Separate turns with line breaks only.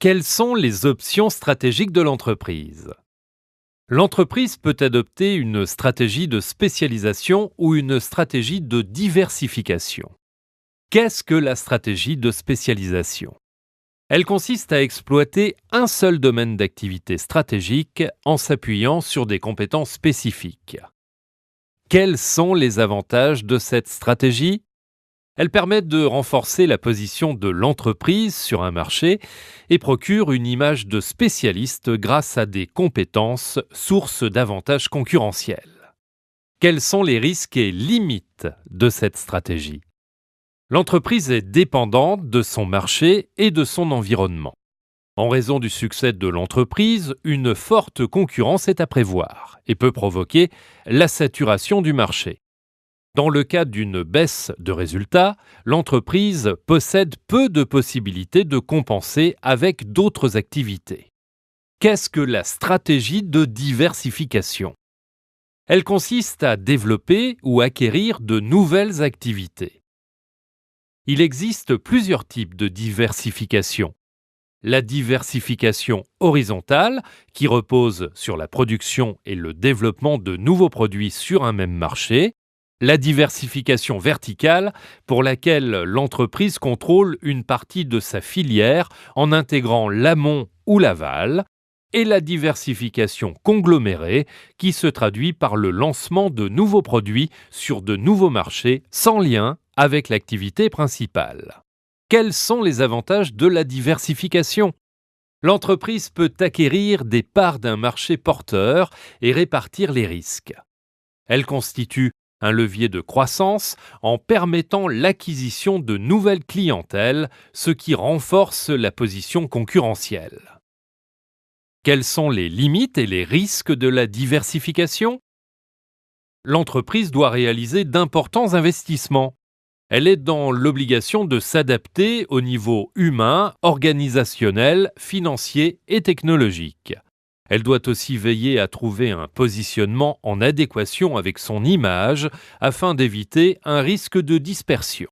Quelles sont les options stratégiques de l'entreprise? L'entreprise peut adopter une stratégie de spécialisation ou une stratégie de diversification. Qu'est-ce que la stratégie de spécialisation? Elle consiste à exploiter un seul domaine d'activité stratégique en s'appuyant sur des compétences spécifiques. Quels sont les avantages de cette stratégie? Elle permet de renforcer la position de l'entreprise sur un marché et procure une image de spécialiste grâce à des compétences sources d'avantages concurrentiels. Quels sont les risques et limites de cette stratégie? L'entreprise est dépendante de son marché et de son environnement. En raison du succès de l'entreprise, une forte concurrence est à prévoir et peut provoquer la saturation du marché. Dans le cas d'une baisse de résultats, l'entreprise possède peu de possibilités de compenser avec d'autres activités. Qu'est-ce que la stratégie de diversification? Elle consiste à développer ou acquérir de nouvelles activités. Il existe plusieurs types de diversification. La diversification horizontale, qui repose sur la production et le développement de nouveaux produits sur un même marché. La diversification verticale, pour laquelle l'entreprise contrôle une partie de sa filière en intégrant l'amont ou l'aval, et la diversification conglomérée, qui se traduit par le lancement de nouveaux produits sur de nouveaux marchés sans lien avec l'activité principale. Quels sont les avantages de la diversification? L'entreprise peut acquérir des parts d'un marché porteur et répartir les risques. Elle constitue un levier de croissance en permettant l'acquisition de nouvelles clientèles, ce qui renforce la position concurrentielle. Quelles sont les limites et les risques de la diversification? L'entreprise doit réaliser d'importants investissements. Elle est dans l'obligation de s'adapter au niveau humain, organisationnel, financier et technologique. Elle doit aussi veiller à trouver un positionnement en adéquation avec son image afin d'éviter un risque de dispersion.